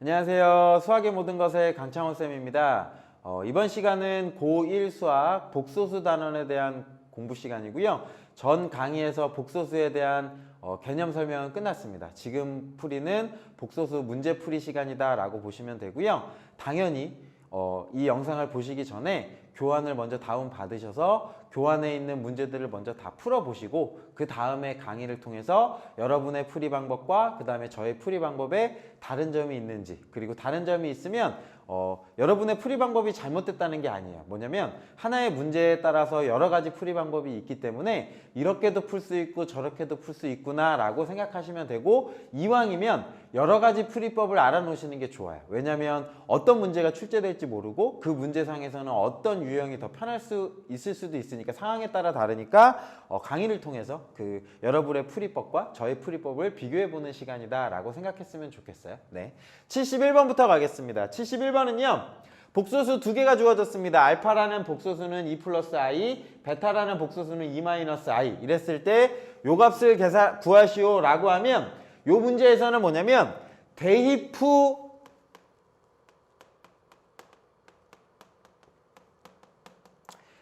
안녕하세요. 수학의 모든 것의 강창원 쌤입니다. 이번 시간은 고1 수학 복소수 단원에 대한 공부 시간이고요. 전 강의에서 복소수에 대한 개념 설명은 끝났습니다. 지금 풀이는 복소수 문제 풀이 시간이다 라고 보시면 되고요. 당연히 이 영상을 보시기 전에 교환을 먼저 다운 받으셔서 교환에 있는 문제들을 먼저 다 풀어보시고 그 다음에 강의를 통해서 여러분의 풀이 방법과 그 다음에 저의 풀이 방법에 다른 점이 있는지, 그리고 다른 점이 있으면 여러분의 풀이 방법이 잘못됐다는 게 아니에요. 뭐냐면 하나의 문제에 따라서 여러 가지 풀이 방법이 있기 때문에 이렇게도 풀 수 있고 저렇게도 풀 수 있구나 라고 생각하시면 되고, 이왕이면 여러 가지 풀이법을 알아놓으시는 게 좋아요. 왜냐하면 어떤 문제가 출제될지 모르고 그 문제상에서는 어떤 유형이 더 편할 수 있을 수도 있으니까, 상황에 따라 다르니까 강의를 통해서 그 여러분의 풀이법과 저의 풀이법을 비교해보는 시간이다 라고 생각했으면 좋겠어요. 네, 71번부터 가겠습니다. 71번은요, 복소수 두 개가 주어졌습니다. 알파라는 복소수는 2 플러스 i, 베타라는 복소수는 2 마이너스 i. 이랬을 때 요 값을 구하시오 라고 하면, 요 문제에서는 뭐냐면 대입 후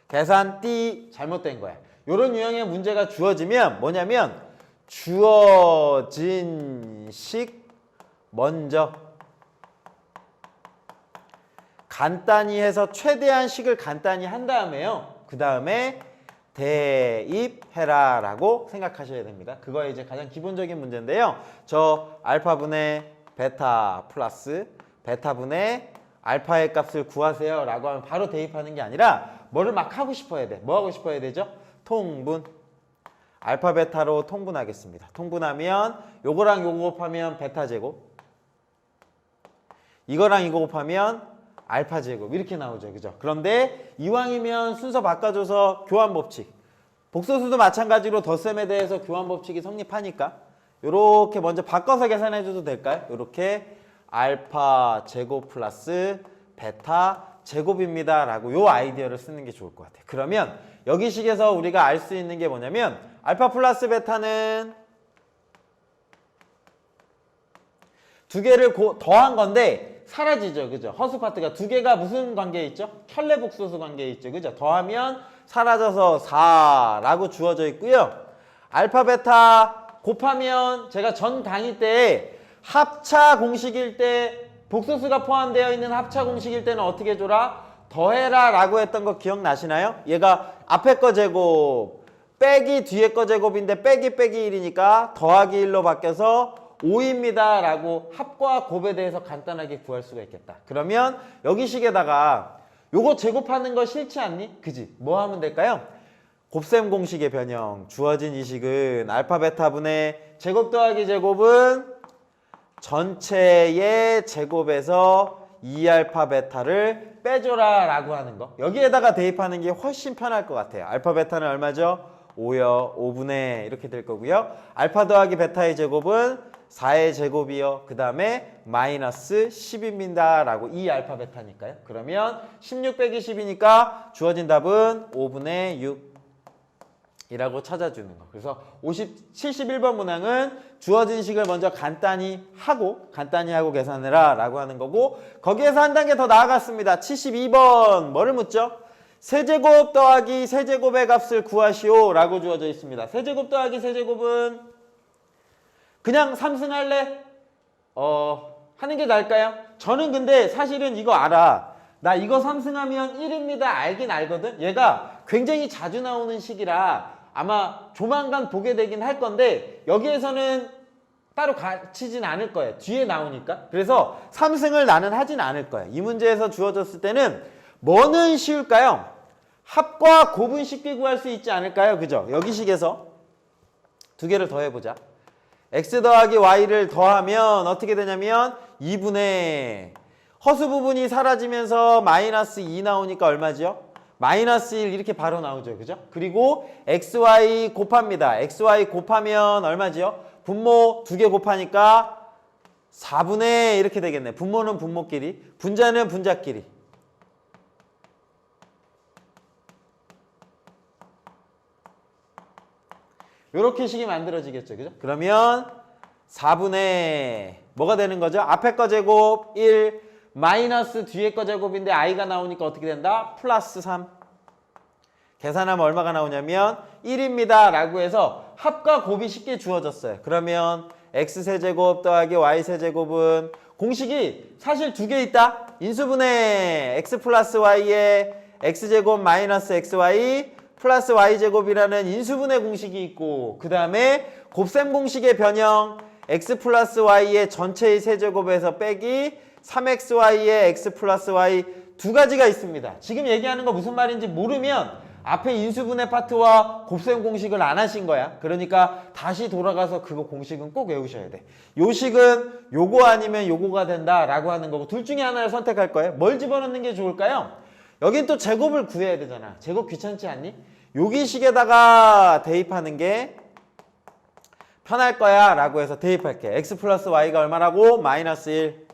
계산 띠 잘못된 거야. 요런 유형의 문제가 주어지면 뭐냐면 주어진 식 먼저 간단히 해서 최대한 식을 간단히 한 다음에요, 그 다음에 대입해라 라고 생각하셔야 됩니다. 그거 이제 가장 기본적인 문제인데요, 저 알파분의 베타 플러스 베타분의 알파의 값을 구하세요 라고 하면 바로 대입하는 게 아니라 뭐를 막 하고 싶어야 돼. 뭐 하고 싶어야 되죠? 통분. 알파 베타로 통분하겠습니다. 통분하면 요거랑 요거 곱하면 베타 제곱, 이거랑 이거 곱하면 알파 제곱, 이렇게 나오죠. 그죠? 그런데 이왕이면 순서 바꿔줘서 교환 법칙, 복소수도 마찬가지로 덧셈에 대해서 교환 법칙이 성립하니까 요렇게 먼저 바꿔서 계산해 줘도 될까요? 요렇게 알파 제곱 플러스 베타 제곱입니다 라고 요 아이디어를 쓰는 게 좋을 것 같아요. 그러면 여기 식에서 우리가 알 수 있는 게 뭐냐면 알파 플러스 베타는 두 개를 더한 건데 사라지죠. 그죠? 허수 파트가 두 개가 무슨 관계에 있죠? 켤레 복소수 관계에 있죠. 그죠? 더하면 사라져서 4라고 주어져 있고요. 알파 베타 곱하면, 제가 전 강의 때 합차 공식일 때, 복소수가 포함되어 있는 합차 공식일 때는 어떻게 줘라? 더해라 라고 했던 거 기억나시나요? 얘가 앞에 거 제곱 빼기 뒤에 거 제곱인데 빼기 1이니까 더하기 1로 바뀌어서 5입니다 라고 합과 곱에 대해서 간단하게 구할 수가 있겠다. 그러면 여기 식에다가 요거 제곱하는 거 싫지 않니? 그지? 뭐 하면 될까요? 곱셈 공식의 변형. 주어진 이 식은 알파 베타분의 제곱 더하기 제곱은 전체의 제곱에서 2알파 베타를 빼줘라 라고 하는 거. 여기에다가 대입하는 게 훨씬 편할 것 같아요. 알파 베타는 얼마죠? 5요. 5분의 이렇게 될 거고요. 알파 더하기 베타의 제곱은 4의 제곱이요. 그 다음에 마이너스 10입니다 라고, 이 알파 베타니까요. 그러면 16 빼기 10이니까 주어진 답은 5분의 6 이라고 찾아주는 거. 그래서 71번 문항은 주어진 식을 먼저 간단히 하고 계산해라 라고 하는 거고, 거기에서 한 단계 더 나아갔습니다. 72번 뭐를 묻죠? 세제곱 더하기 세제곱의 값을 구하시오 라고 주어져 있습니다. 세제곱 더하기 세제곱은 그냥 3승 할래? 하는 게 나을까요? 저는 근데 사실은 이거 알아. 나 이거 3승하면 1입니다. 알긴 알거든. 얘가 굉장히 자주 나오는 식이라 아마 조만간 보게 되긴 할 건데, 여기에서는 따로 가르치진 않을 거예요. 뒤에 나오니까. 그래서 3승을 나는 하진 않을 거예요. 이 문제에서 주어졌을 때는 뭐는 쉬울까요? 합과 곱은 쉽게 구할 수 있지 않을까요? 그죠? 여기 식에서 두 개를 더해보자. x 더하기 y를 더하면 어떻게 되냐면 2분의 허수 부분이 사라지면서 마이너스 2 나오니까 얼마죠? 마이너스 1 이렇게 바로 나오죠. 그죠? 그리고 xy 곱합니다. xy 곱하면 얼마죠? 분모 두 개 곱하니까 4분의 이렇게 되겠네. 분모는 분모끼리, 분자는 분자끼리. 요렇게 식이 만들어지겠죠. 그죠? 그러면 4분의 뭐가 되는 거죠? 앞에 거 제곱 1 마이너스 뒤에 거 제곱인데 i가 나오니까 어떻게 된다? 플러스 3. 계산하면 얼마가 나오냐면 1입니다 라고 해서 합과 곱이 쉽게 주어졌어요. 그러면 x세제곱 더하기 y세제곱은 공식이 사실 두 개 있다. 인수분해 x 플러스 y에 x제곱 마이너스 xy 플러스 y제곱이라는 인수분해 공식이 있고, 그 다음에 곱셈 공식의 변형 x 플러스 y의 전체의 세제곱에서 빼기 3xy의 x 플러스 y 두 가지가 있습니다. 지금 얘기하는 거 무슨 말인지 모르면 앞에 인수분해 파트와 곱셈 공식을 안 하신 거야. 그러니까 다시 돌아가서 그거 공식은 꼭 외우셔야 돼. 요 식은 요거 아니면 요거가 된다라고 하는 거고, 둘 중에 하나를 선택할 거예요. 뭘 집어넣는 게 좋을까요? 여긴 또 제곱을 구해야 되잖아. 제곱 귀찮지 않니? 여기 식에다가 대입하는 게 편할 거야 라고 해서 대입할게. x 플러스 y가 얼마라고? 마이너스 1.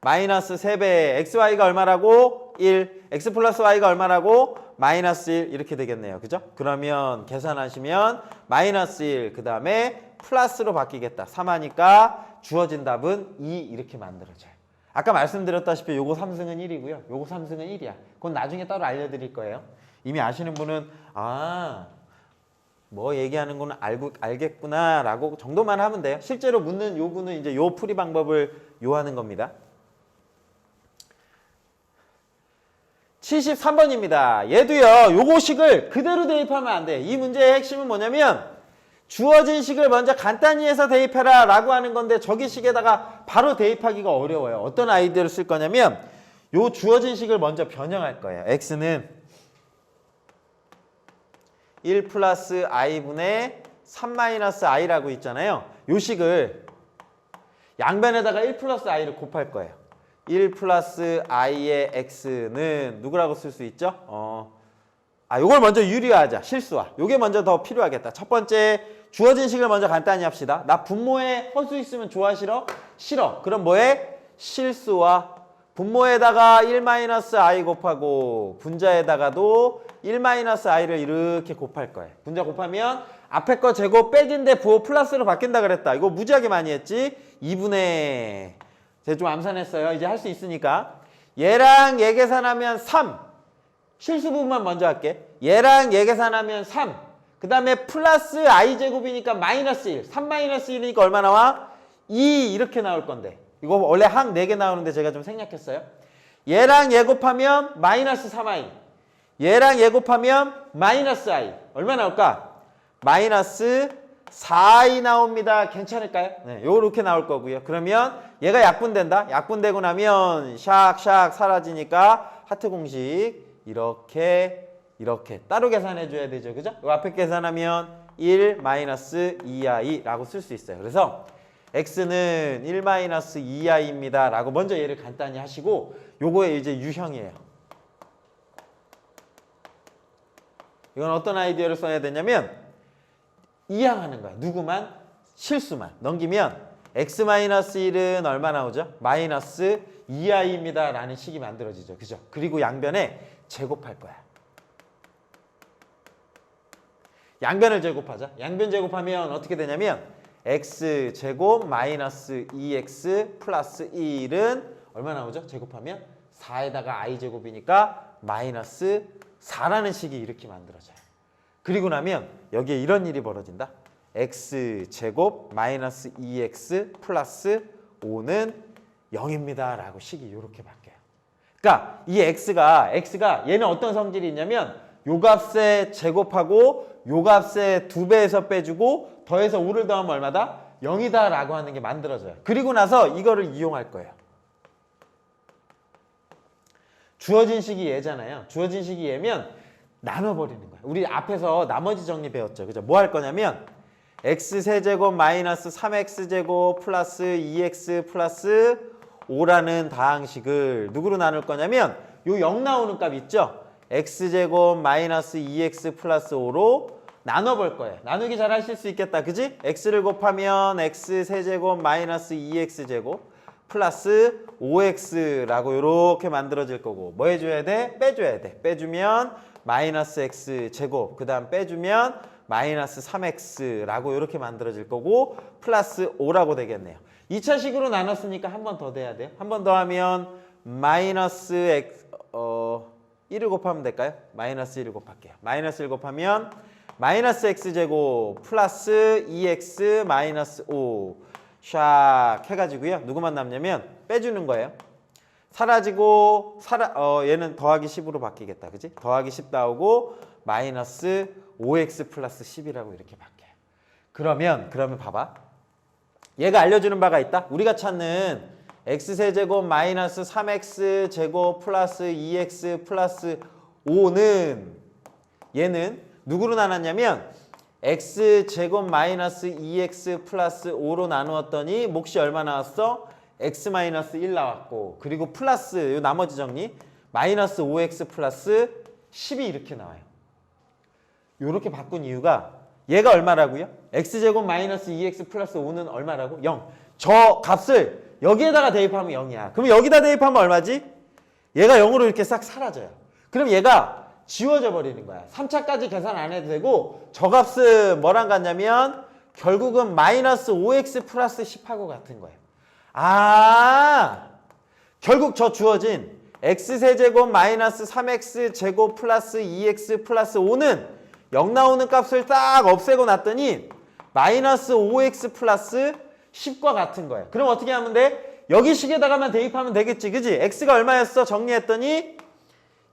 마이너스 3배. xy가 얼마라고? 1. x 플러스 y가 얼마라고? 마이너스 1. 이렇게 되겠네요. 그죠? 그러면 계산하시면 마이너스 1. 그 다음에 플러스로 바뀌겠다. 3 하니까 주어진 답은 2 이렇게 만들어져요. 아까 말씀드렸다시피 요거 3승은 1이고요. 요거 3승은 1이야. 그건 나중에 따로 알려드릴 거예요. 이미 아시는 분은 뭐 얘기하는 거는 알겠구나 라고 정도만 하면 돼요. 실제로 묻는 요구는 이제 요 풀이 방법을 요하는 겁니다. 73번입니다. 얘도요, 요거 식을 그대로 대입하면 안 돼. 이 문제의 핵심은 뭐냐면 주어진 식을 먼저 간단히 해서 대입해라 라고 하는 건데, 저기 식에다가 바로 대입하기가 어려워요. 어떤 아이디어를 쓸 거냐면 요 주어진 식을 먼저 변형할 거예요. x는 1 플러스 i분의 3 마이너스 i라고 있잖아요. 요 식을 양변에다가 1 플러스 i를 곱할 거예요. 1 플러스 i의 x는 누구라고 쓸 수 있죠? 요걸 먼저 유리화하자. 실수화. 요게 먼저 더 필요하겠다. 첫 번째, 주어진 식을 먼저 간단히 합시다. 나 분모에 허수 있으면 좋아 싫어? 싫어. 그럼 뭐해? 실수화. 분모에다가 1-i 곱하고 분자에다가도 1-i를 이렇게 곱할 거예요. 분자 곱하면 앞에 거 제곱 빼기인데 부호 플러스로 바뀐다 그랬다. 이거 무지하게 많이 했지? 2분의 제가 좀 암산했어요. 이제 할 수 있으니까. 얘랑 얘 계산하면 3. 실수 부분만 먼저 할게. 얘랑 얘 계산하면 3. 그 다음에 플러스 i제곱이니까 마이너스 1. 3-1이니까 얼마 나와? 2 이렇게 나올 건데. 이거 원래 항 4개 나오는데 제가 좀 생략했어요. 얘랑 얘 곱하면 마이너스 3i. 얘랑 얘 곱하면 마이너스 i. 얼마 나올까? 마이너스 4i 나옵니다. 괜찮을까요? 네, 요렇게 나올 거고요. 그러면 얘가 약분된다. 약분되고 나면 샥샥 사라지니까 하트 공식 이렇게 따로 계산해 줘야 되죠. 그죠? 요 앞에 계산하면 1 마이너스 2i라고 쓸 수 있어요. 그래서 x는 1 마이너스 2i입니다 라고 먼저 얘를 간단히 하시고, 요거에 이제 유형이에요. 이건 어떤 아이디어를 써야 되냐면 이항하는 거야. 누구만? 실수만. 넘기면 x 마이너스 1은 얼마 나오죠? 마이너스 2i입니다 라는 식이 만들어지죠. 그죠? 그리고 양변에 제곱할 거야. 양변을 제곱하자. 양변 제곱하면 어떻게 되냐면 x제곱 마이너스 2x 플러스 1은 얼마 나오죠? 제곱하면 4에다가 i제곱이니까 마이너스 4라는 식이 이렇게 만들어져요. 그리고 나면 여기에 이런 일이 벌어진다. x제곱 마이너스 2x 플러스 5는 0입니다 라고 식이 이렇게 바뀌어요. 그러니까 이 x가 얘는 어떤 성질이 있냐면 요 값에 제곱하고 요 값에 2배에서 빼주고 더해서 5를 더하면 얼마다? 0이다 라고 하는 게 만들어져요. 그리고 나서 이거를 이용할 거예요. 주어진 식이 얘잖아요. 주어진 식이 얘면 나눠버리는 거예요. 우리 앞에서 나머지 정리 배웠죠. 그죠? 뭐 할 거냐면 x세제곱 마이너스 3x제곱 플러스 2x 플러스 5라는 다항식을 누구로 나눌 거냐면 요 0 나오는 값 있죠? x제곱 마이너스 2x 플러스 5로 나눠볼 거예요. 나누기 잘 하실 수 있겠다. 그지? x를 곱하면 x세제곱 마이너스 2x제곱 플러스 5x라고 이렇게 만들어질 거고, 뭐 해줘야 돼? 빼줘야 돼. 빼주면 마이너스 x제곱, 그 다음 빼주면 마이너스 3x라고 이렇게 만들어질 거고 플러스 5라고 되겠네요. 2차식으로 나눴으니까 한 번 더 돼야 돼요. 한 번 더 하면 마이너스 x 1을 곱하면 될까요? 마이너스 1을 곱할게요. 마이너스 1 곱하면 마이너스 x제곱 플러스 2x 마이너스 5 샥 해가지고요. 누구만 남냐면 빼주는 거예요. 사라지고 얘는 더하기 10으로 바뀌겠다. 그지? 더하기 10 나오고 마이너스 5x 플러스 10이라고 이렇게 바뀌어요. 그러면 봐봐. 얘가 알려주는 바가 있다. 우리가 찾는 x세제곱 마이너스 3x제곱 플러스 2x 플러스 5는 얘는 누구로 나눴냐면 x제곱 마이너스 2x 플러스 5로 나누었더니 몫이 얼마 나왔어? x 마이너스 1 나왔고 그리고 플러스 요 나머지 정리 마이너스 5x 플러스 10이 이렇게 나와요. 요렇게 바꾼 이유가 얘가 얼마라고요? x제곱 마이너스 2x 플러스 5는 얼마라고? 0. 저 값을 여기에다가 대입하면 0이야. 그럼 여기다 대입하면 얼마지? 얘가 0으로 이렇게 싹 사라져요. 그럼 얘가 지워져 버리는 거야. 3차까지 계산 안 해도 되고 저 값은 뭐랑 같냐면 결국은 마이너스 5x 플러스 10하고 같은 거예요. 결국 저 주어진 x세제곱 마이너스 3x제곱 플러스 2x 플러스 5는 0 나오는 값을 딱 없애고 놨더니 마이너스 5x 플러스 10과 같은 거예요. 그럼 어떻게 하면 돼? 여기 식에다가만 대입하면 되겠지. 그지? x가 얼마였어? 정리했더니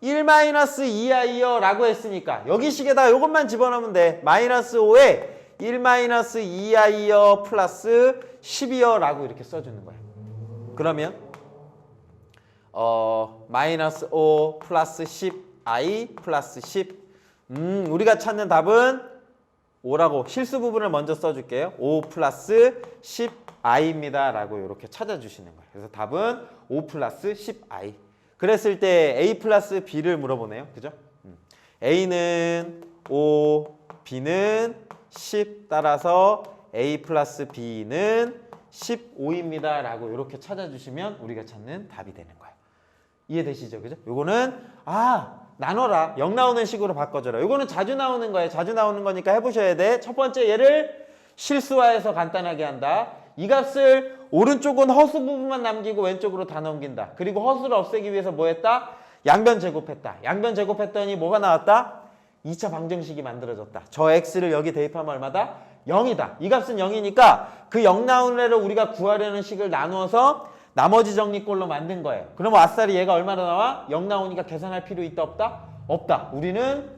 1-2i요 라고 했으니까 여기 식에다가 이것만 집어넣으면 돼. 마이너스 5에 1-2i요 플러스 10이요 라고 이렇게 써주는 거예요. 그러면 마이너스 5 플러스 10i 플러스 10 우리가 찾는 답은 5라고 실수 부분을 먼저 써줄게요. 5 플러스 10i입니다 라고 이렇게 찾아주시는 거예요. 그래서 답은 5 플러스 10i. 그랬을 때 a 플러스 b를 물어보네요. 그죠? a는 5, b는 10 따라서 a 플러스 b는 15입니다 라고 이렇게 찾아주시면 우리가 찾는 답이 되는 거예요. 이해되시죠? 그죠? 요거는 나눠라. 0 나오는 식으로 바꿔줘라. 요거는 자주 나오는 거예요. 자주 나오는 거니까 해보셔야 돼. 첫 번째 얘를 실수화해서 간단하게 한다. 이 값을 오른쪽은 허수 부분만 남기고 왼쪽으로 다 넘긴다. 그리고 허수를 없애기 위해서 뭐 했다? 양변 제곱했다. 양변 제곱했더니 뭐가 나왔다? 2차 방정식이 만들어졌다. 저 x를 여기 대입하면 얼마다? 0이다. 이 값은 0이니까 그 0 나오는 애를 우리가 구하려는 식을 나누어서 나머지 정리꼴로 만든 거예요. 그럼 아싸리 얘가 얼마나 나와? 0 나오니까 계산할 필요 있다 없다? 없다. 우리는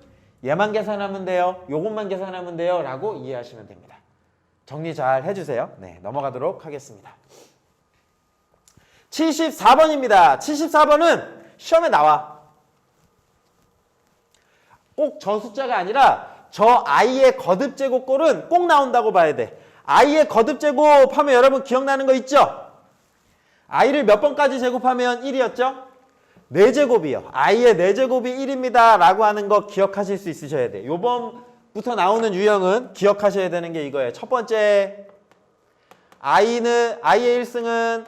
얘만 계산하면 돼요. 요것만 계산하면 돼요. 라고 이해하시면 됩니다. 정리 잘 해주세요. 네, 넘어가도록 하겠습니다. 74번입니다. 74번은 시험에 나와. 꼭 저 숫자가 아니라 저 i의 거듭제곱꼴은 꼭 나온다고 봐야 돼. i의 거듭제곱 하면 여러분 기억나는 거 있죠? i를 몇 번까지 제곱하면 1이었죠? 4제곱이요. i의 4제곱이 1입니다. 라고 하는 거 기억하실 수 있으셔야 돼요. 요번부터 나오는 유형은 기억하셔야 되는 게 이거예요. 첫 번째, i의 1승은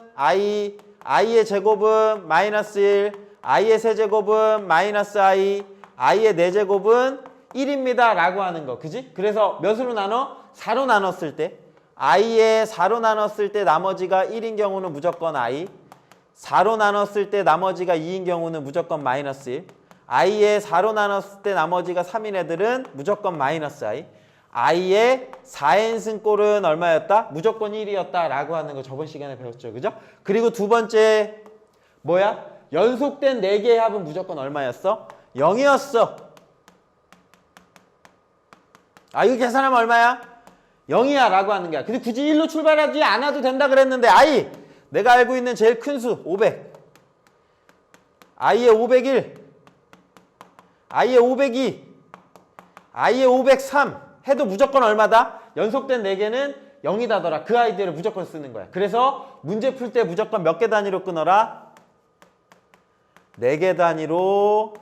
i의 제곱은 마이너스 1, i의 세제곱은 마이너스 i의 4제곱은 1입니다. 라고 하는 거. 그지? 그래서 몇으로 나눠? 4로 나눴을 때 i의 4로 나눴을 때 나머지가 1인 경우는 무조건 i, 4로 나눴을 때 나머지가 2인 경우는 무조건 마이너스 1, i의 4로 나눴을 때 나머지가 3인 애들은 무조건 마이너스 i, i의 4n승 꼴은 얼마였다? 무조건 1이었다 라고 하는 거 저번 시간에 배웠죠. 그죠? 그리고 두 번째 뭐야? 연속된 4개의 합은 무조건 얼마였어? 0이었어. 이거 계산하면 얼마야? 0이야 라고 하는 거야. 근데 굳이 1로 출발하지 않아도 된다 그랬는데 내가 알고 있는 제일 큰 수 500, i의 501, i의 502, i의 503 해도 무조건 얼마다? 연속된 4개는 0이다더라. 그 아이들을 무조건 쓰는 거야. 그래서 문제 풀 때 무조건 몇 개 단위로 끊어라? 4개 단위로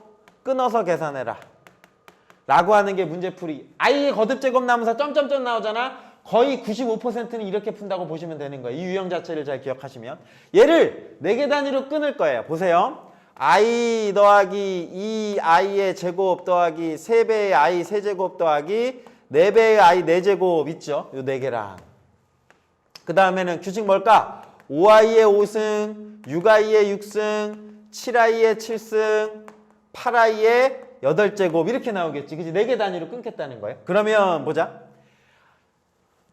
끊어서 계산해라 라고 하는 게 문제풀이. i의 거듭제곱 나면서 점점점 나오잖아. 거의 95%는 이렇게 푼다고 보시면 되는 거예요. 이 유형 자체를 잘 기억하시면. 얘를 4개 단위로 끊을 거예요. 보세요. i 더하기 2i의 제곱 더하기 3배의 i 세제곱 더하기 4배의 i 4제곱 있죠? 요 4개랑. 그 다음에는 규칙 뭘까? 5i의 5승, 6i의 6승, 7i의 7승, 8i의 8제곱 이렇게 나오겠지. 그치? 4개 단위로 끊겠다는 거예요. 그러면 보자.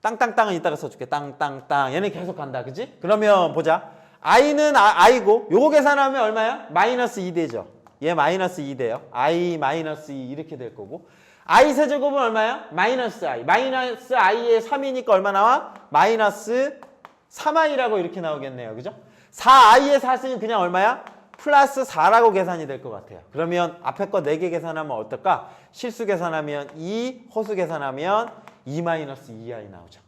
땅땅땅은 이따가 써줄게. 땅땅땅. 얘는 계속 간다. 그치? 그러면 보자. i는 i고 요거 계산하면 얼마야? 마이너스 2 되죠. 얘 마이너스 2 돼요. i 마이너스 2 이렇게 될 거고. i 세제곱은 얼마야? 마이너스 i. 마이너스 i의 3이니까 얼마 나와? 마이너스 3i라고 이렇게 나오겠네요. 그죠? 4i의 4승은 그냥 얼마야? 플러스 4라고 계산이 될 것 같아요. 그러면 앞에 거 4개 계산하면 어떨까? 실수 계산하면 2, 허수 계산하면 2 마이너스 2i 나오죠.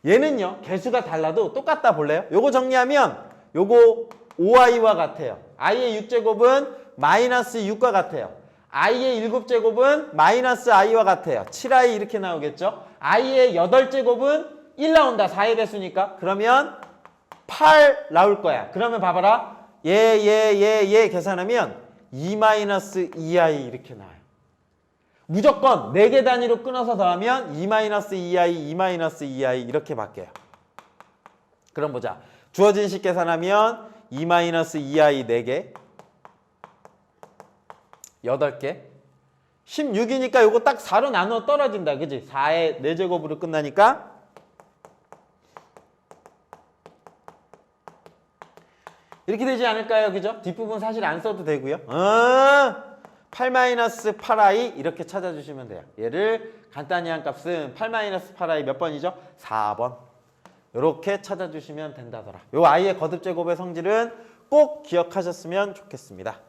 얘는요. 개수가 달라도 똑같다 볼래요? 요거 정리하면 요거 5i와 같아요. i의 6제곱은 마이너스 6과 같아요. i의 7제곱은 마이너스 i와 같아요. 7i 이렇게 나오겠죠? i의 8제곱은 1 나온다. 4의 개수니까. 그러면 8 나올 거야. 그러면 봐봐라. 얘 계산하면 2-2i 이렇게 나와요. 무조건 4개 단위로 끊어서 더하면 2-2i, 2-2i 이렇게 바뀌어요. 그럼 보자. 주어진 식 계산하면 2-2i 4개, 8개, 16이니까 요거 딱 4로 나누어 떨어진다. 그지? 4의 4제곱으로 끝나니까 이렇게 되지 않을까요? 그죠? 뒷부분 사실 안 써도 되고요. 8-8i 이렇게 찾아주시면 돼요. 얘를 간단히 한 값은 8-8i 몇 번이죠? 4번. 이렇게 찾아주시면 된다더라. 요 i의 거듭제곱의 성질은 꼭 기억하셨으면 좋겠습니다.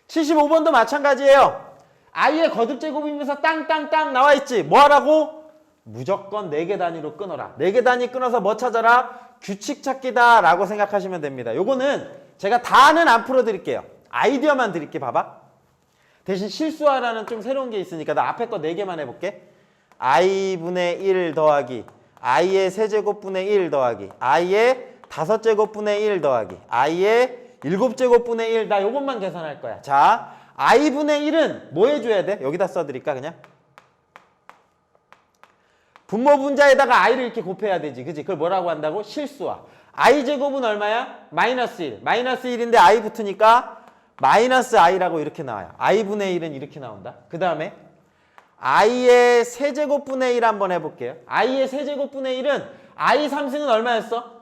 75번도 마찬가지예요. i의 거듭제곱이면서 땅땅땅 나와있지. 뭐 하라고? 무조건 4개 단위로 끊어라. 4개 단위 끊어서 뭐 찾아라? 규칙 찾기다 라고 생각하시면 됩니다. 요거는 제가 다는 안 풀어드릴게요. 아이디어만 드릴게. 봐봐. 대신 실수하라는 좀 새로운 게 있으니까 나 앞에 거 4개만 해볼게. i분의 1 더하기 i의 세제곱분의 1 더하기 i의 5제곱분의 1 더하기 i의 7제곱분의 1. 나 요것만 계산할 거야. 자, i분의 1은 뭐 해줘야 돼? 여기다 써드릴까 그냥? 분모 분자에다가 i를 이렇게 곱해야 되지. 그치? 그걸 뭐라고 한다고? 실수화. i제곱은 얼마야? 마이너스 1. 마이너스 1인데 i 붙으니까 마이너스 i라고 이렇게 나와요. i분의 1은 이렇게 나온다. 그 다음에 i의 세제곱분의 1 한번 해볼게요. i의 세제곱분의 1은 i 3승은 얼마였어?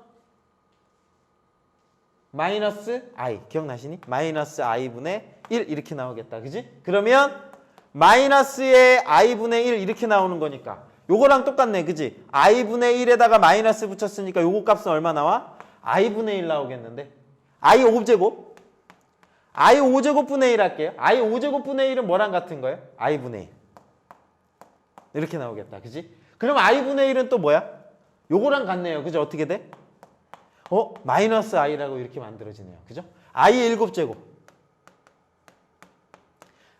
마이너스 i. 기억나시니? 마이너스 i분의 1 이렇게 나오겠다. 그지? 그러면 마이너스의 i분의 1 이렇게 나오는 거니까 요거랑 똑같네. 그지? i분의 1에다가 마이너스 붙였으니까 요거 값은 얼마 나와? i분의 1 나오겠는데 i 5제곱 i 5제곱분의 1 할게요. i 5제곱분의 1은 뭐랑 같은 거예요? i분의 1 이렇게 나오겠다. 그지? 그럼 i분의 1은 또 뭐야? 요거랑 같네요. 그죠? 어떻게 돼? 마이너스 i라고 이렇게 만들어지네요. 그죠? i의 7제곱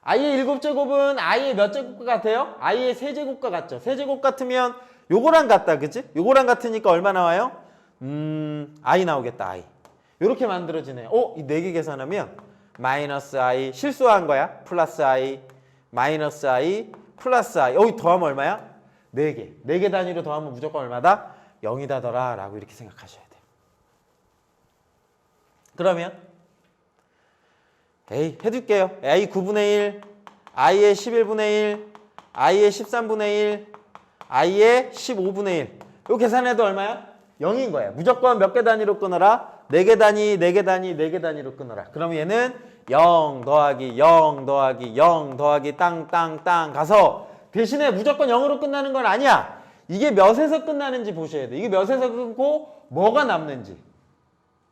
i의 7제곱은 i의 몇 제곱과 같아요? i의 세제곱과 같죠? 세제곱 같으면 요거랑 같다. 그치? 요거랑 같으니까 얼마 나와요? i 나오겠다. i. 요렇게 만들어지네요. 이 4개 계산하면 마이너스 i 실수한 거야. 플러스 i 마이너스 i 플러스 i. 여기 더하면 얼마야? 4개. 4개 단위로 더하면 무조건 얼마다? 0이다더라 라고 이렇게 생각하셔야 돼요. 그러면 해둘게요. i 9분의 1, i의 11분의 1, i의 13분의 1, i의 15분의 1. 요 계산해도 얼마야? 0인 거야. 무조건 몇 개 단위로 끊어라? 4개 단위, 4개 단위, 4개 단위로 끊어라. 그러면 얘는 0 더하기 0 더하기 0 더하기 땅땅땅 가서 대신에 무조건 0으로 끝나는 건 아니야. 이게 몇에서 끝나는지 보셔야 돼. 이게 몇에서 끊고 뭐가 남는지.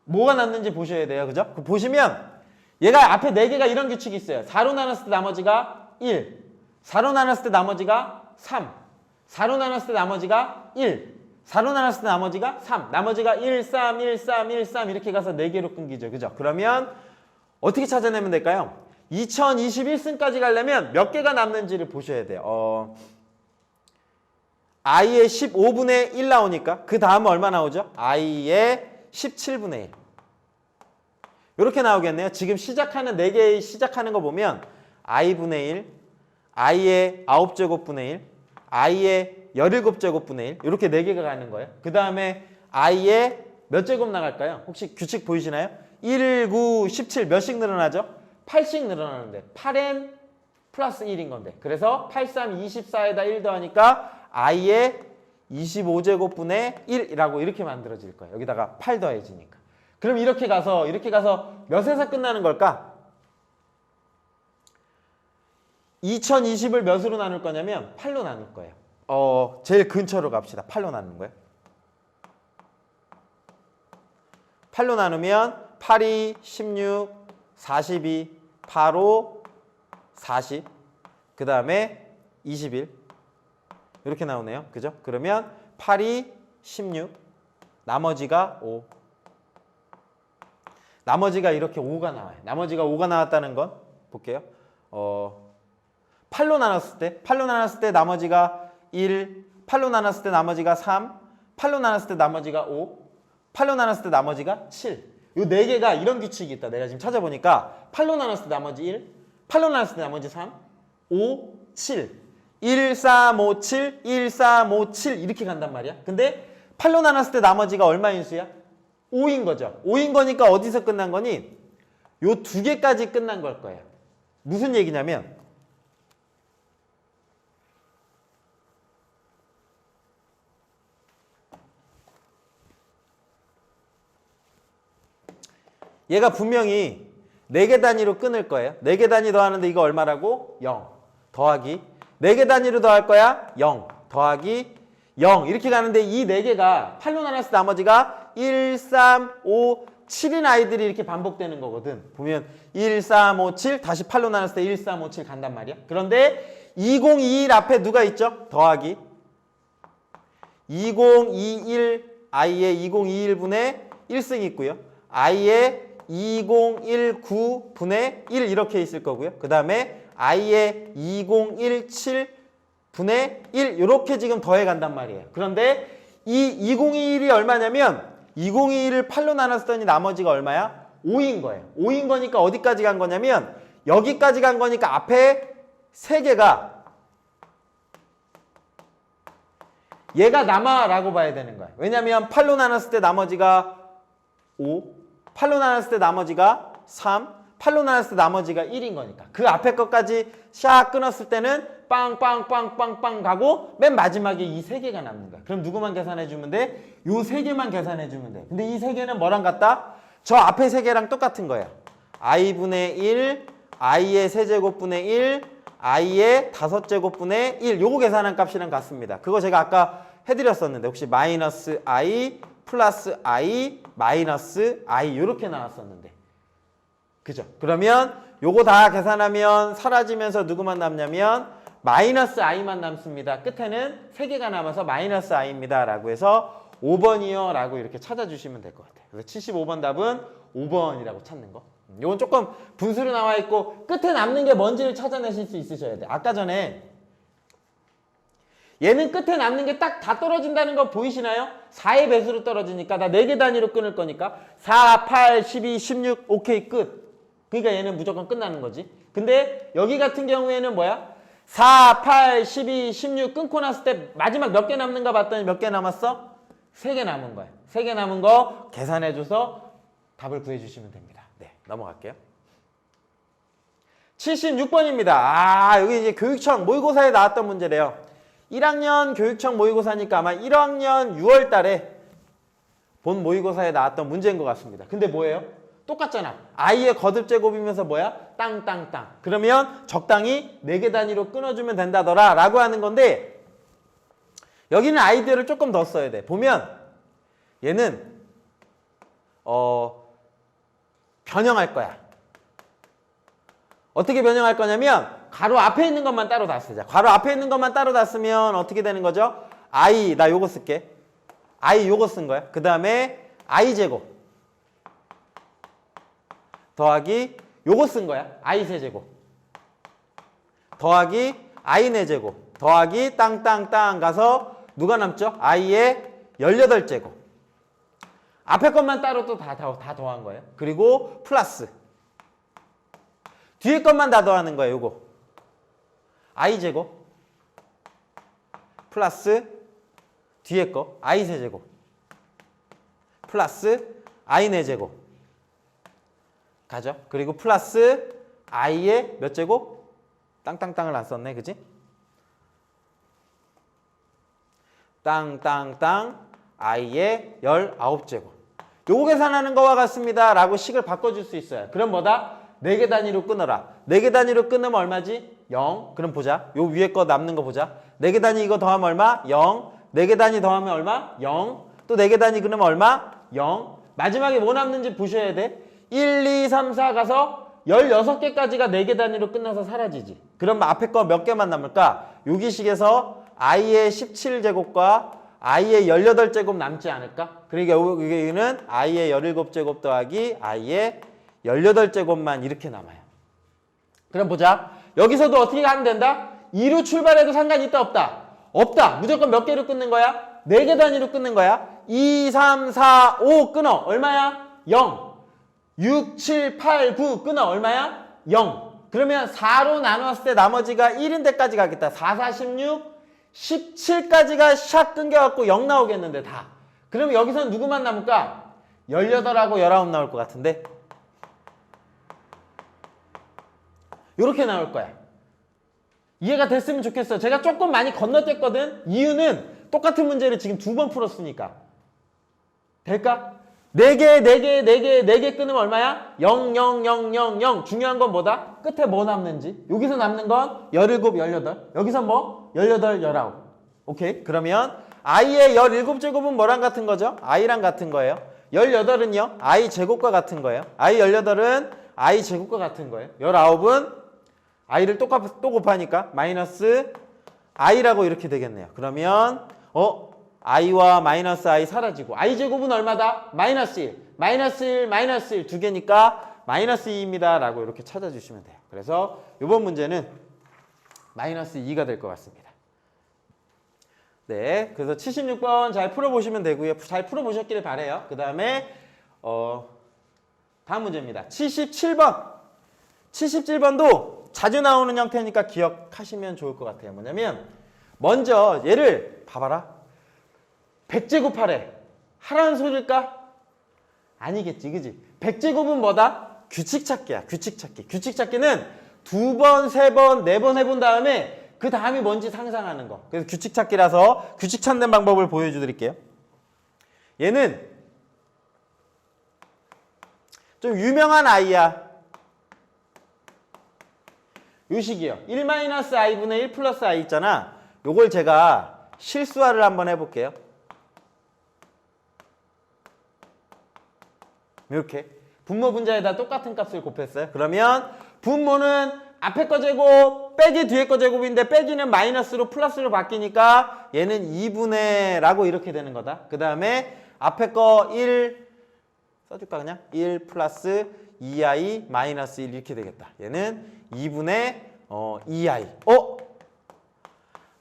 뭐가 남는지 보셔야 돼요. 그죠? 보시면 얘가 앞에 4개가 이런 규칙이 있어요. 4로 나눴을 때 나머지가 1, 4로 나눴을 때 나머지가 3, 4로 나눴을 때 나머지가 1, 4로 나눴을 때 나머지가 3, 나머지가 1, 3, 1, 3, 1, 3 이렇게 가서 4개로 끊기죠. 그죠? 그러면 어떻게 찾아내면 될까요? 2021승까지 가려면 몇 개가 남는지를 보셔야 돼요. i의 15분의 1 나오니까 그 다음은 얼마 나오죠? i의 17분의 1. 이렇게 나오겠네요. 지금 시작하는 4개 시작하는 거 보면 i분의 1, i의 9제곱분의 1, i의 17제곱분의 1 이렇게 4개가 가는 거예요. 그 다음에 i의 몇 제곱 나갈까요? 혹시 규칙 보이시나요? 1, 9, 17 몇씩 늘어나죠? 8씩 늘어나는데 8n 플러스 1인 건데 그래서 8, 3, 24에다 1 더하니까 i의 25제곱분의 1이라고 이렇게 만들어질 거예요. 여기다가 8 더해지니까. 그럼 이렇게 가서 몇에서 끝나는 걸까? 2020을 몇으로 나눌 거냐면 8로 나눌 거예요. 제일 근처로 갑시다. 8로 나누는 거예요. 8로 나누면 8이 16, 42, 8로 40, 그 다음에 21 이렇게 나오네요. 그죠? 그러면 8이 16, 나머지가 5. 나머지가 이렇게 5가 나와요. 나머지가 5가 나왔다는 건 볼게요. 8로 나눴을 때 나머지가 1, 8로 나눴을 때 나머지가 3, 8로 나눴을 때 나머지가 5, 8로 나눴을 때 나머지가 7. 이 4개가 이런 규칙이 있다. 내가 지금 찾아보니까 8로 나눴을 때 나머지 1, 8로 나눴을 때 나머지 3, 5, 7. 1, 3, 5, 7, 1, 3, 5, 7 이렇게 간단 말이야. 근데 8로 나눴을 때 나머지가 얼마인 수야? 5인 거죠. 5인 거니까 어디서 끝난 거니? 요 2개까지 끝난 걸 거예요. 무슨 얘기냐면 얘가 분명히 4개 단위로 끊을 거예요. 4개 단위 더하는데 이거 얼마라고? 0 더하기 4개 단위로 더할 거야? 0 더하기 0 이렇게 가는데 이 4개가 8로 나눴을 때 나머지가 1, 3, 5, 7인 아이들이 이렇게 반복되는 거거든. 보면 1, 3, 5, 7 다시 8로 나눴을 때 1, 3, 5, 7 간단 말이야. 그런데 2021 앞에 누가 있죠? 더하기 2021 i의 2021분의 1승이 있고요. i의 2019분의 1 이렇게 있을 거고요. 그 다음에 i의 2017분의 1 이렇게 지금 더해 간단 말이에요. 그런데 이 2021이 얼마냐면 2021을 8로 나눴더니 나머지가 얼마야? 5인 거예요. 5인 거니까 어디까지 간 거냐면 여기까지 간 거니까 앞에 3개가 얘가 남아라고 봐야 되는 거야. 왜냐면 8로 나눴을 때 나머지가 5, 8로 나눴을 때 나머지가 3, 8로 나눴을 때 나머지가 1인 거니까. 그 앞에 것까지 샥 끊었을 때는 빵빵빵빵빵 가고 맨 마지막에 이 3개가 남는 거야. 그럼 누구만 계산해 주면 돼? 요 3개만 계산해 주면 돼. 근데 이 3개는 뭐랑 같다? 저 앞에 3개랑 똑같은 거야. i분의 1, i의 세제곱분의 1, i의 5제곱분의 1 요거 계산한 값이랑 같습니다. 그거 제가 아까 해드렸었는데 혹시 마이너스 i 플러스 i 마이너스 i 요렇게 나왔었는데 그죠? 그러면 요거 다 계산하면 사라지면서 누구만 남냐면 마이너스 i만 남습니다. 끝에는 3개가 남아서 마이너스 i입니다 라고 해서 5번이요 라고 이렇게 찾아주시면 될 것 같아요. 그래서 75번 답은 5번이라고 찾는 거. 요건 조금 분수로 나와 있고 끝에 남는 게 뭔지를 찾아내실 수 있으셔야 돼. 아까 전에 얘는 끝에 남는 게 딱 다 떨어진다는 거 보이시나요? 4의 배수로 떨어지니까 나 4개 단위로 끊을 거니까 4, 8, 12, 16 오케이 끝. 그러니까 얘는 무조건 끝나는 거지. 근데 여기 같은 경우에는 뭐야? 4, 8, 12, 16 끊고 났을 때 마지막 몇 개 남는가 봤더니 몇 개 남았어? 3개 남은 거야. 3개 남은 거 계산해줘서 답을 구해주시면 됩니다. 네, 넘어갈게요. 76번입니다. 여기 이제 교육청 모의고사에 나왔던 문제래요. 1학년 교육청 모의고사니까 아마 1학년 6월 달에 본 모의고사에 나왔던 문제인 것 같습니다. 근데 뭐예요? 똑같잖아. i의 거듭 제곱이면서 뭐야? 땅땅땅. 그러면 적당히 4개 단위로 끊어주면 된다더라 라고 하는 건데 여기는 아이디어를 조금 더 써야 돼. 보면 얘는 변형할 거야. 어떻게 변형할 거냐면 가로 앞에 있는 것만 따로 다 쓰자. 가로 앞에 있는 것만 따로 다 쓰면 어떻게 되는 거죠? i 나 요거 쓸게. i 요거 쓴 거야. 그 다음에 i 제곱 더하기 요거 쓴 거야. i 세제곱 더하기 i 4제곱 더하기 땅땅땅 가서 누가 남죠? i의 18제곱 앞에 것만 따로 또 다 더한 거예요. 그리고 플러스 뒤에 것만 다 더하는 거예요. 요거 i제곱 플러스 뒤에 거 i 세제곱 플러스 i 4제곱 가죠. 그리고 플러스 i의 몇 제곱? 땅땅땅을 안 썼네. 그지? 땅땅땅 i의 19제곱. 요거 계산하는 거와 같습니다. 라고 식을 바꿔줄 수 있어요. 그럼 뭐다? 4개 단위로 끊어라. 4개 단위로 끊으면 얼마지? 0. 그럼 보자. 요 위에 거 남는 거 보자. 4개 단위 이거 더하면 얼마? 0. 4개 단위 더하면 얼마? 0. 또 4개 단위 그러면 얼마? 0. 마지막에 뭐 남는지 보셔야 돼. 1, 2, 3, 4 가서 16개까지가 4개 단위로 끝나서 사라지지. 그럼 앞에 거 몇 개만 남을까? 여기식에서 i의 17제곱과 i의 18제곱 남지 않을까? 그러니까 여기는 i의 17제곱 더하기 i의 18제곱만 이렇게 남아요. 그럼 보자. 여기서도 어떻게 하면 된다? 2로 출발해도 상관이 있다 없다? 없다. 무조건 몇 개로 끊는 거야? 4개 단위로 끊는 거야. 2, 3, 4, 5 끊어. 얼마야? 0. 6, 7, 8, 9 끊어. 얼마야? 0. 그러면 4로 나누었을 때 나머지가 1인데까지 가겠다. 4, 4, 16, 17까지가 샥 끊겨갖고 0 나오겠는데 다. 그러면 여기서는 누구만 남을까? 18하고 19 나올 것 같은데 요렇게 나올 거야. 이해가 됐으면 좋겠어. 제가 조금 많이 건너뛰었거든. 이유는 똑같은 문제를 지금 2번 풀었으니까. 될까? 4개, 4개, 4개, 4개 끊으면 얼마야? 0, 0, 0, 0, 0. 중요한 건 뭐다? 끝에 뭐 남는지. 여기서 남는 건 17, 18. 여기서 뭐? 18, 19. 오케이? 그러면 i의 17제곱은 뭐랑 같은 거죠? i랑 같은 거예요. 18은요? i 제곱과 같은 거예요. i 18은 i 제곱과 같은 거예요. 19은 i를 또 곱하니까 마이너스 i라고 이렇게 되겠네요. 그러면 i와 마이너스 i 사라지고 i 제곱은 얼마다? 마이너스 1. 마이너스 1, 마이너스 1 두 개니까 마이너스 2입니다. 라고 이렇게 찾아주시면 돼요. 그래서 이번 문제는 마이너스 2가 될 것 같습니다. 네, 그래서 76번 잘 풀어보시면 되고요. 잘 풀어보셨기를 바라요. 그 다음에 다음 문제입니다. 77번. 77번도 자주 나오는 형태니까 기억하시면 좋을 것 같아요. 뭐냐면 먼저 얘를 봐봐라. 100제곱하래. 하라는 소리일까? 아니겠지, 그지? 100제곱은 뭐다? 규칙 찾기야, 규칙 찾기. 규칙 찾기는 2번, 3번, 4번 해본 다음에 그 다음이 뭔지 상상하는 거. 그래서 규칙 찾기라서 규칙 찾는 방법을 보여드릴게요. 얘는 좀 유명한 아이야. 요 식이요. 1-i분의 1 플러스 i 있잖아. 요걸 제가 실수화를 한번 해볼게요. 이렇게 분모 분자에다 똑같은 값을 곱했어요. 그러면 분모는 앞에 거 제곱 빼기 뒤에 거 제곱인데 빼기는 마이너스로 플러스로 바뀌니까 얘는 2분의 라고 이렇게 되는 거다. 그 다음에 앞에 거 1 써줄까 그냥? 1 플러스 2i 마이너스 1 이렇게 되겠다. 얘는 2분의 2i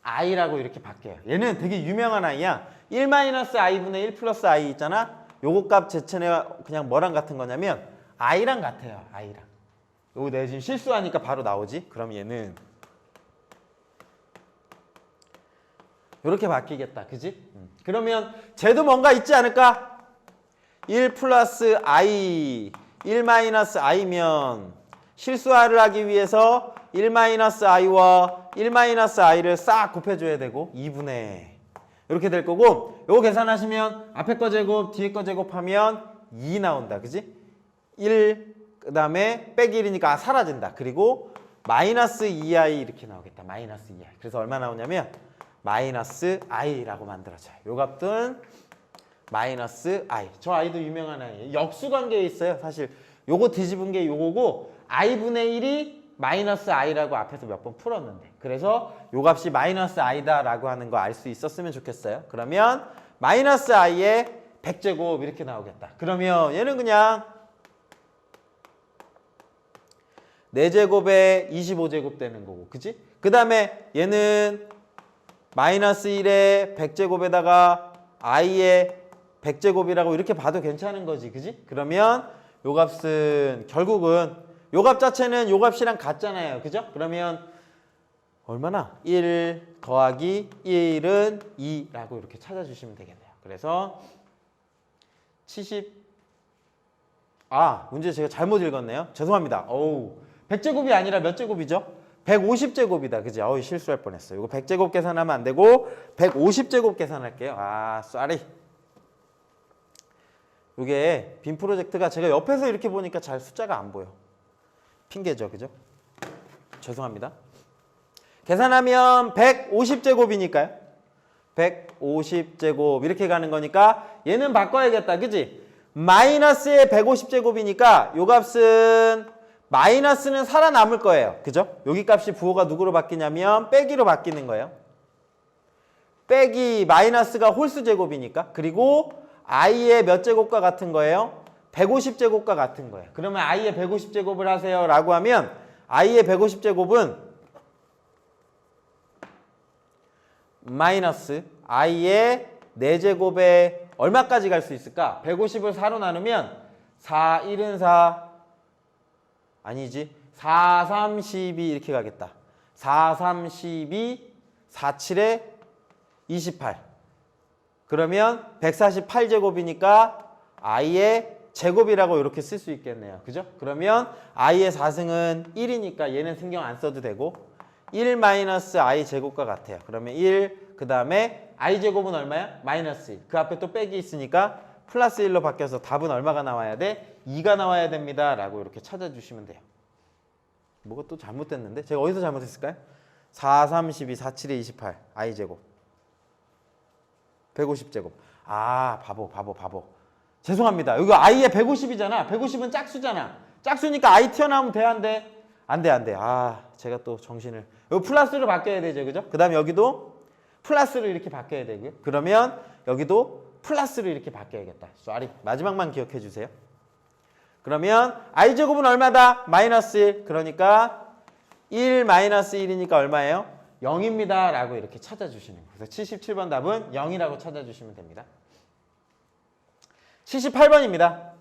i라고 이렇게 바뀌어요. 얘는 되게 유명한 i야. 1-i분의 1 플러스 i 있잖아. 요거 값 제천에 그냥 뭐랑 같은 거냐면 i랑 같아요. i랑. 요거 내가 지금 실수하니까 바로 나오지. 그럼 얘는 요렇게 바뀌겠다. 그지? 그러면 쟤도 뭔가 있지 않을까? 1 플러스 i 1-i면 실수화를 하기 위해서 1-i와 1-i를 싹 곱해줘야 되고 2분의 이렇게 될 거고 요거 계산하시면 앞에 거 제곱 뒤에 거 제곱하면 2 나온다. 그지? 1 그 다음에 빼기 1이니까 사라진다. 그리고 마이너스 2i 이렇게 나오겠다. 마이너스 2i. 그래서 얼마 나오냐면 마이너스 i라고 만들어져요. 요 값은 마이너스 i. 저 i도 유명한 i예요. 역수관계에 있어요. 사실 요거 뒤집은 게 요거고 i분의 1이 마이너스 i라고 앞에서 몇 번 풀었는데 그래서 요 값이 마이너스 i다 라고 하는 거 알 수 있었으면 좋겠어요. 그러면 마이너스 i의 100제곱 이렇게 나오겠다. 그러면 얘는 그냥 4제곱에 25제곱 되는 거고 그치? 그 다음에 얘는 마이너스 1에 100제곱에다가 i의 100제곱이라고 이렇게 봐도 괜찮은 거지. 그지? 그러면 요 값은 결국은 요 값 자체는 요 값이랑 같잖아요. 그죠? 그러면 얼마나? 1 더하기 1은 2라고 이렇게 찾아주시면 되겠네요. 그래서 70 문제 제가 잘못 읽었네요. 죄송합니다. 100제곱이 아니라 몇 제곱이죠? 150제곱이다. 그지? 실수할 뻔했어요. 이거 100제곱 계산하면 안 되고 150제곱 계산할게요. 쏘리. 이게 빔 프로젝트가 제가 옆에서 이렇게 보니까 잘 숫자가 안 보여. 핑계죠. 그죠? 죄송합니다. 계산하면 150제곱이니까요. 150제곱 이렇게 가는 거니까 얘는 바꿔야겠다. 그지? 마이너스의 150제곱이니까 요 값은 마이너스는 살아남을 거예요. 그죠? 여기 값이 부호가 누구로 바뀌냐면 빼기로 바뀌는 거예요. 빼기 마이너스가 홀수 제곱이니까. 그리고 i의 몇 제곱과 같은 거예요? 150제곱과 같은 거예요. 그러면 i의 150제곱을 하세요 라고 하면 i의 150제곱은 마이너스 i의 4제곱에 얼마까지 갈 수 있을까? 150을 4로 나누면 4, 1은 4 아니지 4, 3, 12 이렇게 가겠다. 4, 3, 12 4, 7에 28 그러면 148제곱이니까 i의 제곱이라고 이렇게 쓸 수 있겠네요. 그죠? 그러면 i의 4승은 1이니까 얘는 신경 안 써도 되고 1 마이너스 i 제곱과 같아요. 그러면 1 그 다음에 i 제곱은 얼마야? 마이너스 1. 그 앞에 또 빼기 있으니까 플러스 1로 바뀌어서 답은 얼마가 나와야 돼? 2가 나와야 됩니다. 라고 이렇게 찾아주시면 돼요. 뭐가 또 잘못됐는데? 제가 어디서 잘못했을까요? 4, 32, 4, 7에 28 i 제곱 150제곱 바보 죄송합니다. 여기 i의 150이잖아. 150은 짝수잖아. 짝수니까 i 튀어나오면 돼? 안 돼? 안 돼. 제가 또 정신을 여기 플러스로 바뀌어야 되죠. 그죠? 그 다음에 여기도 플러스로 이렇게 바뀌어야 되고요. 그러면 여기도 플러스로 이렇게 바뀌어야겠다. 쏘리. 마지막만 기억해 주세요. 그러면 i제곱은 얼마다? 마이너스 1. 그러니까 1 마이너스 1이니까 얼마예요? 0입니다. 라고 이렇게 찾아주시는 거예요. 그래서 77번 답은 0이라고 찾아주시면 됩니다. 78번입니다.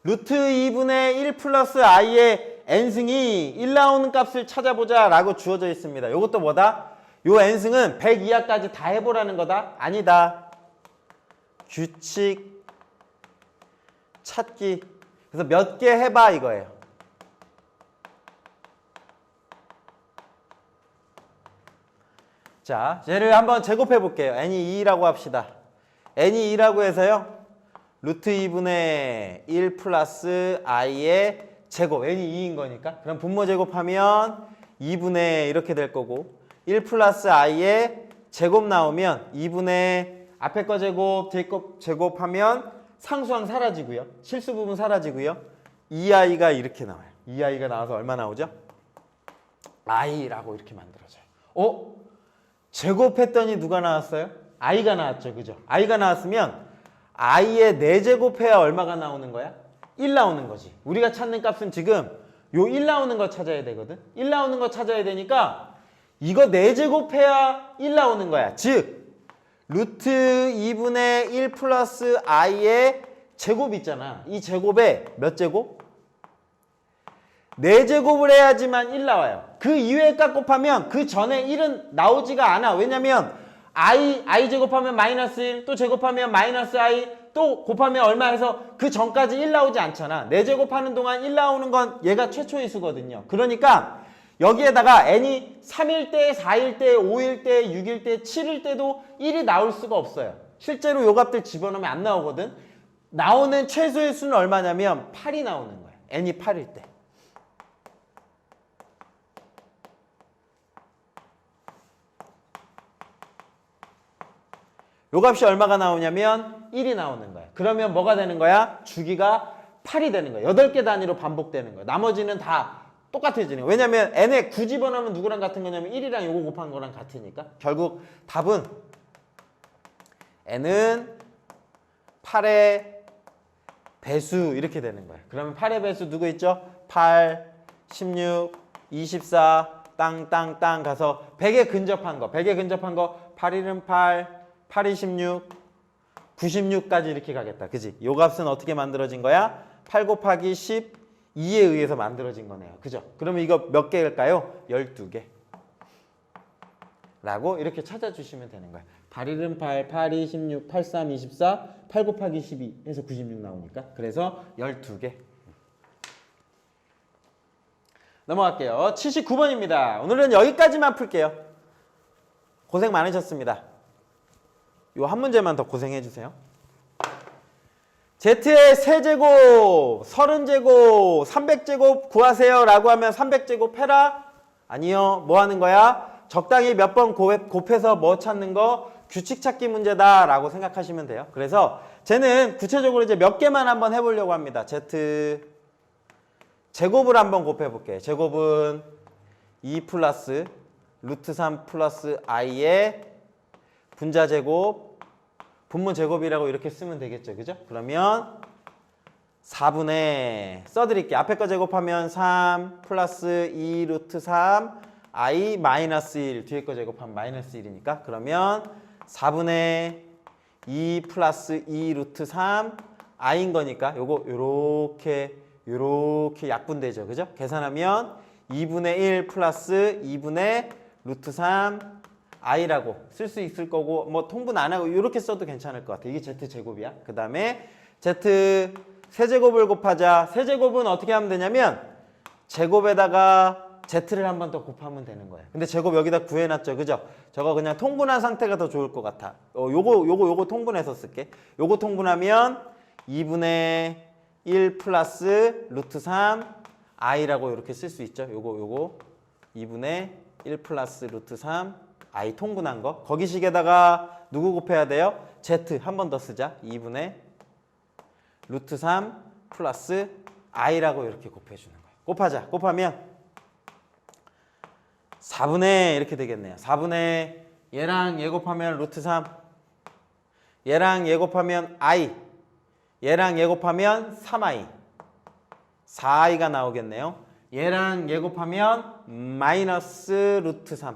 루트 2분의 1 플러스 i의 n승이 1 나오는 값을 찾아보자 라고 주어져 있습니다. 이것도 뭐다? 요 n승은 100 이하까지 다 해보라는 거다? 아니다. 규칙 찾기. 그래서 몇 개 해봐 이거예요. 자, 얘를 한번 제곱해 볼게요. n이 2라고 합시다. n이 2라고 해서요. 루트 2분의 1 플러스 i의 제곱. n이 2인 거니까. 그럼 분모 제곱하면 2분의 이렇게 될 거고 1 플러스 i의 제곱 나오면 2분의 앞에 거 제곱, 제곱하면 상수항 사라지고요. 실수 부분 사라지고요. 2i가 이렇게 나와요. 2i가 나와서 얼마 나오죠? i라고 이렇게 만들어져요. 제곱했더니 누가 나왔어요? i가 나왔죠. 그죠? i가 나왔으면 i의 4제곱해야 얼마가 나오는 거야? 1 나오는 거지. 우리가 찾는 값은 지금 요 1 나오는 거 찾아야 되거든. 1 나오는 거 찾아야 되니까 이거 4제곱해야 1 나오는 거야. 즉 루트 2분의 1 플러스 i의 제곱 있잖아. 이 제곱에 몇 제곱? 4제곱을 해야지만 1 나와요. 그 이외의 값 곱하면 그 전에 1은 나오지가 않아. 왜냐면 i 제곱하면 마이너스 1, 또 제곱하면 마이너스 i, 또 곱하면 얼마 해서 그 전까지 1 나오지 않잖아. 4제곱하는 동안 1 나오는 건 얘가 최초의 수거든요. 그러니까 여기에다가 n이 3일 때, 4일 때, 5일 때, 6일 때, 7일 때도 1이 나올 수가 없어요. 실제로 요 값들 집어넣으면 안 나오거든. 나오는 최소의 수는 얼마냐면 8이 나오는 거예요. n이 8일 때. 요 값이 얼마가 나오냐면 1이 나오는 거야. 그러면 뭐가 되는 거야? 주기가 8이 되는 거야. 8개 단위로 반복되는 거야. 나머지는 다 똑같아지는 거야. 왜냐면 n에 9 집어넣으면 누구랑 같은 거냐면 1이랑 요거 곱한 거랑 같으니까. 결국 답은 n은 8에 배수 이렇게 되는 거예요. 그러면 8의 배수 누구 있죠? 8, 16, 24, 땅땅땅 가서 100에 근접한 거. 100에 근접한 거 8일은 8, 8이 16, 96까지 이렇게 가겠다. 그지? 요 값은 어떻게 만들어진 거야? 8 곱하기 12에 의해서 만들어진 거네요. 그죠? 그러면 이거 몇 개일까요? 12개. 라고 이렇게 찾아주시면 되는 거예요. 8일은 8, 8이 16, 8, 3, 24, 8 곱하기 12 해서 96 나오니까. 그래서 12개. 넘어갈게요. 79번입니다. 오늘은 여기까지만 풀게요. 고생 많으셨습니다. 요 한 문제만 더 고생해 주세요. Z의 세제곱, 30제곱, 300제곱 구하세요 라고 하면 300제곱 해라? 아니요. 뭐 하는 거야? 적당히 몇 번 곱해서 뭐 찾는 거? 규칙 찾기 문제다 라고 생각하시면 돼요. 그래서 쟤는 구체적으로 이제 몇 개만 한번 해보려고 합니다. Z 제곱을 한번 곱해 볼게요. 제곱은 2 플러스 루트 3 플러스 i의 분자 제곱, 분모 제곱이라고 이렇게 쓰면 되겠죠. 그죠? 그러면 4분의 써드릴게요. 앞에 거 제곱하면 3 플러스 2 루트 3 i 마이너스 1, 뒤에 거 제곱하면 마이너스 1이니까 그러면 4분의 2 플러스 2 루트 3 i인 거니까 요거 요렇게 약분되죠. 그죠? 계산하면 2분의 1 플러스 2분의 루트 3 i라고 쓸 수 있을 거고 뭐 통분 안 하고 이렇게 써도 괜찮을 것 같아. 이게 z 제곱이야. 그 다음에 z 세제곱을 곱하자. 세제곱은 어떻게 하면 되냐면 제곱에다가 z를 한 번 더 곱하면 되는 거예요. 근데 제곱 여기다 구해놨죠. 그죠? 저거 그냥 통분한 상태가 더 좋을 것 같아. 요거 통분해서 쓸게. 요거 통분하면 2분의 1 플러스 루트 3 i라고 이렇게 쓸 수 있죠. 요거 2분의 1 플러스 루트 3 i 통분한 거. 거기식에다가 누구 곱해야 돼요? z 한 번 더 쓰자. 2분의 루트 3 플러스 i라고 이렇게 곱해주는 거예요. 곱하자. 곱하면 4분의 이렇게 되겠네요. 4분의 얘랑 얘 곱하면 루트 3 얘랑 얘 곱하면 i 얘랑 얘 곱하면 3i 4i가 나오겠네요. 얘랑 얘 곱하면 마이너스 루트 3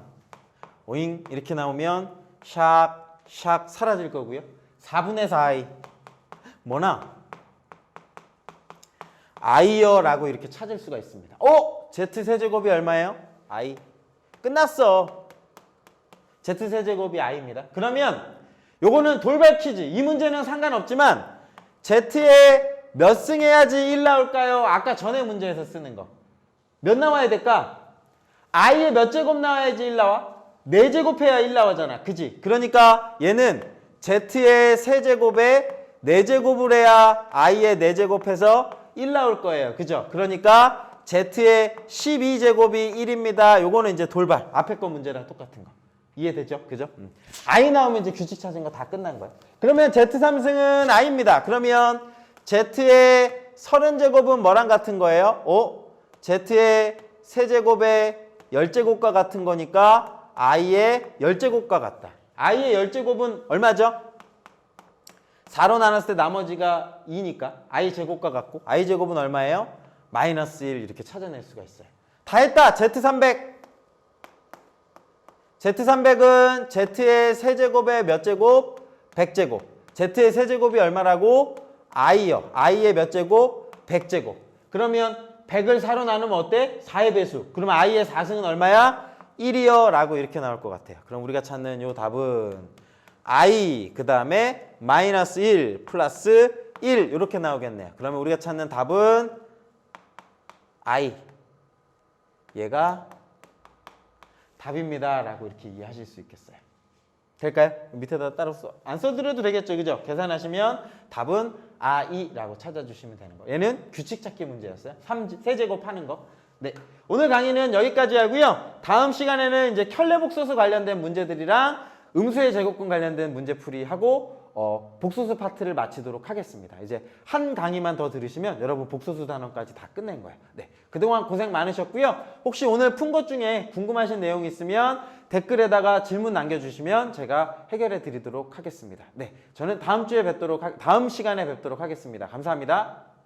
오잉 이렇게 나오면 샥 사라질 거고요. 4분의 4i 뭐나 i요 라고 이렇게 찾을 수가 있습니다. z 세제곱이 얼마예요? i 끝났어. z 세제곱이 i입니다. 그러면 요거는 돌발 퀴즈. 이 문제는 상관없지만 z에 몇 승 해야지 1 나올까요? 아까 전에 문제에서 쓰는 거. 몇 나와야 될까? i에 몇 제곱 나와야지 1 나와? 4제곱 해야 1 나오잖아. 그지? 그러니까 얘는 z의 세제곱에 4제곱을 해야 i의 4제곱해서 1 나올 거예요. 그죠? 그러니까 z의 12제곱이 1입니다. 요거는 이제 돌발. 앞에 거 문제랑 똑같은 거. 이해되죠? 그죠? i 나오면 이제 규칙 찾은 거 다 끝난 거예요. 그러면 z3승은 i입니다. 그러면 z의 30제곱은 뭐랑 같은 거예요? z의 세제곱의 10제곱과 같은 거니까 i의 10제곱과 같다. i의 10제곱은 얼마죠? 4로 나눴을 때 나머지가 2니까 i 제곱과 같고 i 제곱은 얼마예요? 마이너스 1 이렇게 찾아낼 수가 있어요. 다 했다. z300 z300은 z의 세제곱의 몇 제곱? 100제곱. z의 세제곱이 얼마라고? i요. i의 몇 제곱? 100제곱. 그러면 100을 4로 나누면 어때? 4의 배수. 그러면 i의 4승은 얼마야? 1이요 라고 이렇게 나올 것 같아요. 그럼 우리가 찾는 요 답은 i 그 다음에 마이너스 1 플러스 1 이렇게 나오겠네요. 그러면 우리가 찾는 답은 i 얘가 답입니다 라고 이렇게 이해하실 수 있겠어요. 될까요? 밑에다 따로 안 써드려도 되겠죠. 그죠? 계산하시면 답은 i라고 찾아주시면 되는 거예요. 얘는 규칙 찾기 문제였어요. 세제곱 하는 거. 네, 오늘 강의는 여기까지 하고요. 다음 시간에는 이제 켤레복소수 관련된 문제들이랑 음수의 제곱근 관련된 문제풀이 하고 복소수 파트를 마치도록 하겠습니다. 이제 한 강의만 더 들으시면 여러분 복소수 단원까지 다 끝낸 거예요. 네, 그동안 고생 많으셨고요. 혹시 오늘 푼 것 중에 궁금하신 내용이 있으면 댓글에다가 질문 남겨주시면 제가 해결해 드리도록 하겠습니다. 네, 저는 다음 시간에 뵙도록 하겠습니다. 감사합니다.